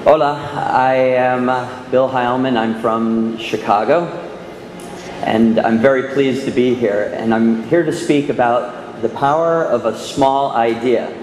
Hola, I am Bill Heilmann. I'm from Chicago, and I'm very pleased to be here. And I'm here to speak about the power of a small idea.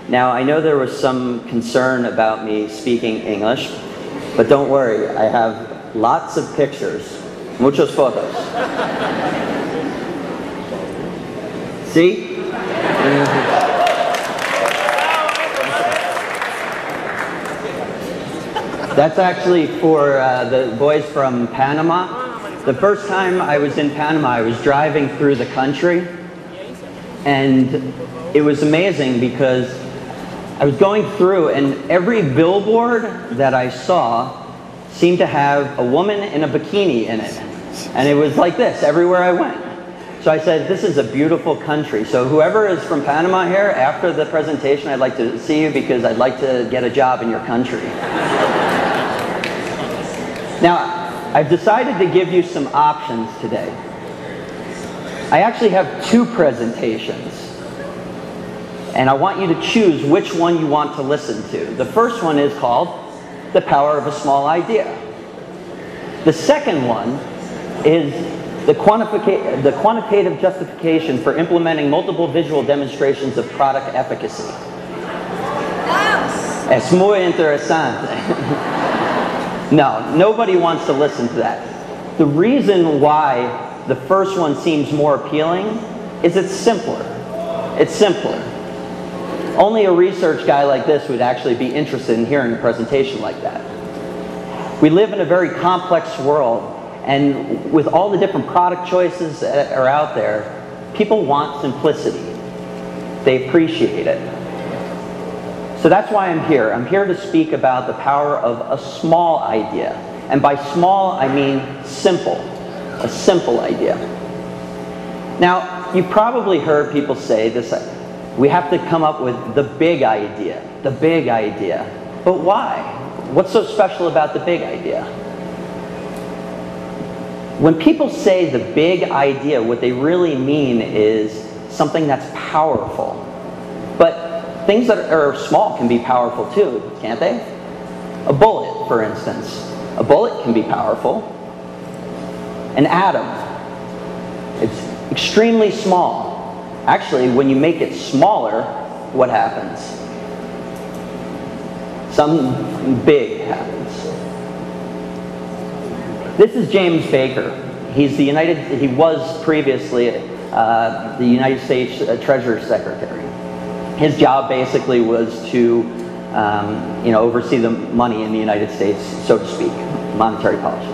Now, I know there was some concern about me speaking English, but don't worry, I have lots of pictures, muchas fotos. See? That's actually for the boys from Panama. The first time I was in Panama, I was driving through the country, and it was amazing because I was going through, and every billboard that I saw seemed to have a woman in a bikini in it. And it was like this everywhere I went. So I said, this is a beautiful country. So whoever is from Panama here, after the presentation, I'd like to see you because I'd like to get a job in your country. Now, I've decided to give you some options today. I actually have two presentations, and I want you to choose which one you want to listen to. The first one is called The Power of a Small Idea. The second one is the quantitative justification for implementing multiple visual demonstrations of product efficacy. Es muy interesante. No, nobody wants to listen to that. The reason why the first one seems more appealing is it's simpler. It's simpler. Only a research guy like this would actually be interested in hearing a presentation like that. We live in a very complex world, and with all the different product choices that are out there, people want simplicity. They appreciate it. So that's why I'm here. I'm here to speak about the power of a small idea. And by small, I mean simple. A simple idea. Now, you've probably heard people say this, we have to come up with the big idea. The big idea. But why? What's so special about the big idea? When people say the big idea, what they really mean is something that's powerful. But things that are small can be powerful too, can't they? A bullet, for instance. A bullet can be powerful. An atom. It's extremely small. Actually, when you make it smaller, what happens? Something big happens. This is James Baker. He was previously the United States Treasury Secretary. His job basically was to oversee the money in the United States, so to speak, monetary policy.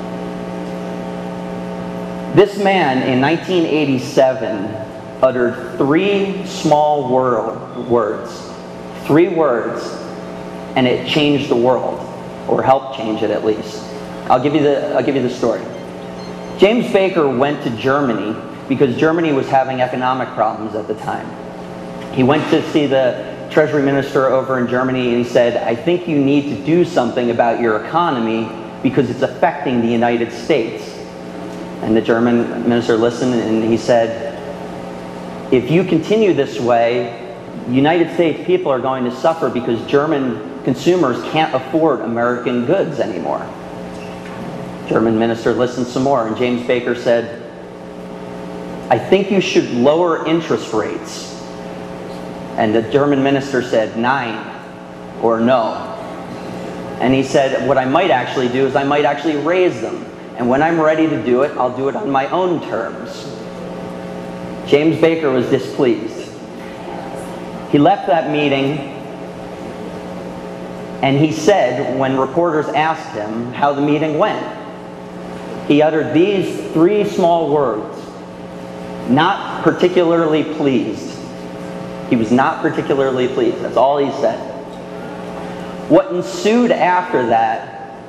This man in 1987 uttered three small words, three words, and it changed the world, or helped change it at least. I'll give you the story. James Baker went to Germany because Germany was having economic problems at the time. He went to see the Treasury Minister over in Germany and he said, I think you need to do something about your economy because it's affecting the United States. And the German minister listened and he said, if you continue this way, United States people are going to suffer because German consumers can't afford American goods anymore. German minister listened some more and James Baker said, I think you should lower interest rates. And the German minister said, 9 or no. And he said, what I might actually do is I might actually raise them. And when I'm ready to do it, I'll do it on my own terms. James Baker was displeased. He left that meeting and he said, when reporters asked him how the meeting went, he uttered these three small words, not particularly pleased. He was not particularly pleased. That's all he said. What ensued after that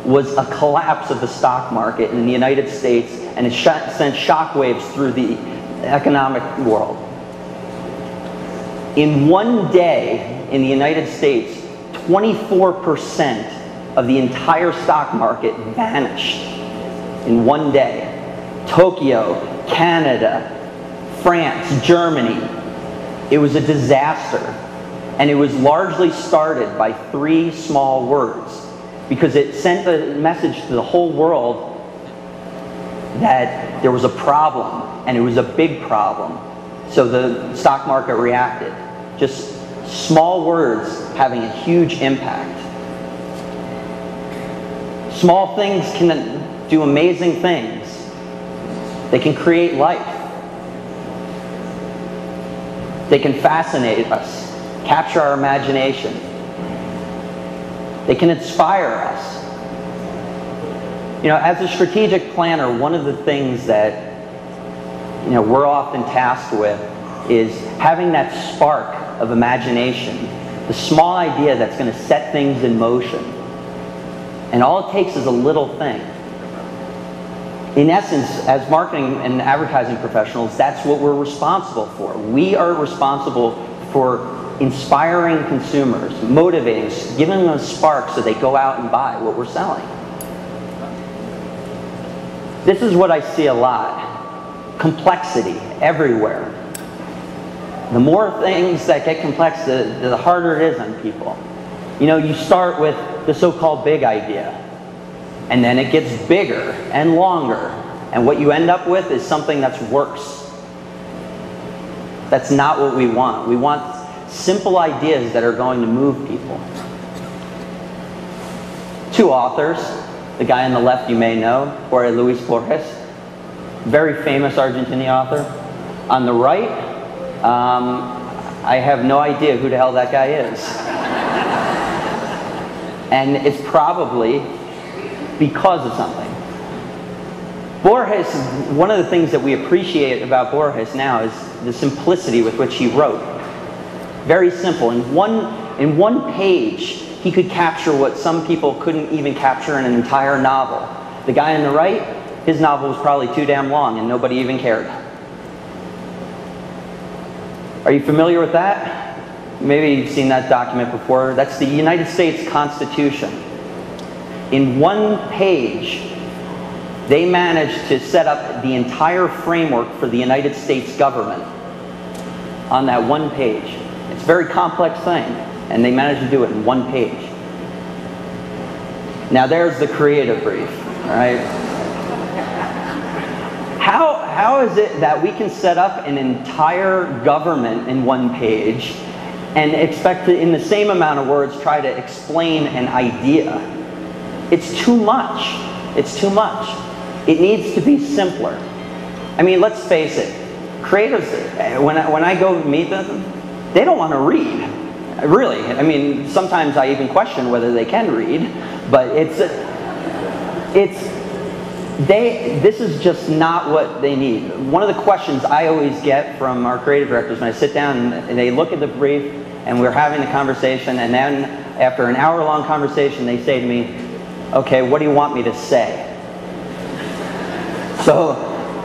was a collapse of the stock market in the United States, and it sent shockwaves through the economic world. In one day in the United States, 24% of the entire stock market vanished. In one day. Tokyo, Canada, France, Germany. It was a disaster. And it was largely started by 3 small words, because it sent a message to the whole world that there was a problem, and it was a big problem. So the stock market reacted. Just small words having a huge impact. Small things can do amazing things. They can create life. They can fascinate us, capture our imagination. They can inspire us. You know, as a strategic planner, one of the things that we're often tasked with is having that spark of imagination, the small idea that's going to set things in motion. And all it takes is a little thing. In essence, as marketing and advertising professionals, that's what we're responsible for. We are responsible for inspiring consumers, motivating, giving them a spark so they go out and buy what we're selling. This is what I see a lot. Complexity everywhere. The more things that get complex, the harder it is on people. You know, you start with the so-called big idea, and then it gets bigger and longer, and what you end up with is something that's worse. That's not what we want. We want simple ideas that are going to move people. 2 authors. The guy on the left you may know, Jorge Luis Borges, very famous Argentinian author. On the right, I have no idea who the hell that guy is. And it's probably because of something. Borges, one of the things that we appreciate about Borges now is the simplicity with which he wrote. Very simple. In one page, he could capture what some people couldn't even capture in an entire novel. The guy on the right, his novel was probably too damn long and nobody even cared. Are you familiar with that? Maybe you've seen that document before. That's the United States Constitution. In one page, they managed to set up the entire framework for the United States government on that one page. It's a very complex thing, and they managed to do it in one page. Now there's the creative brief, all right? How is it that we can set up an entire government in one page and expect to, in the same amount of words, try to explain an idea? It's too much. It's too much. It needs to be simpler. I mean, let's face it. Creatives, when I go meet them, they don't want to read. Really. I mean, sometimes I even question whether they can read, but this is just not what they need. One of the questions I always get from our creative directors when I sit down and they look at the brief and we're having a conversation, and then after an hour-long conversation they say to me, okay, what do you want me to say? So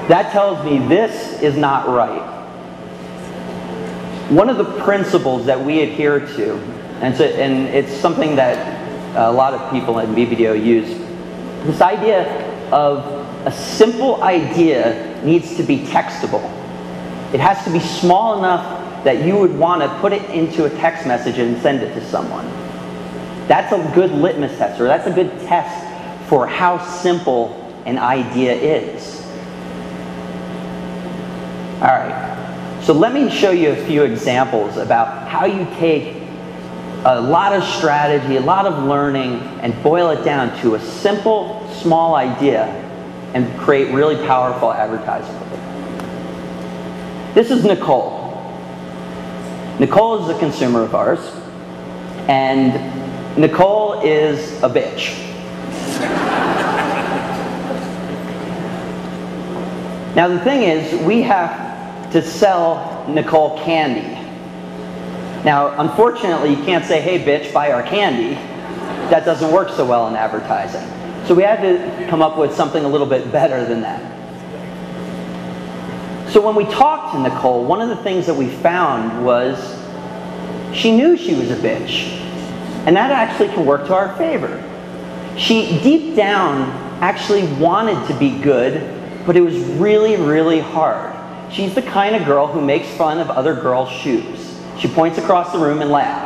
that tells me this is not right. One of the principles that we adhere to, and it's something that a lot of people at BBDO use, this idea of a simple idea needs to be textable. It has to be small enough that you would want to put it into a text message and send it to someone. That's a good litmus test, or that's a good test for how simple an idea is. All right. So let me show you a few examples about how you take a lot of strategy, a lot of learning, and boil it down to a simple, small idea and create really powerful advertising with it. This is Nicole. Nicole is a consumer of ours, and Nicole is a bitch. Now the thing is, we have to sell Nicole candy. Now, unfortunately, you can't say, hey bitch, buy our candy. That doesn't work so well in advertising. So we had to come up with something a little bit better than that. So when we talked to Nicole, one of the things that we found was she knew she was a bitch. And that actually can work to our favor. She, deep down, actually wanted to be good, but it was really, really hard. She's the kind of girl who makes fun of other girls' shoes. She points across the room and laughs.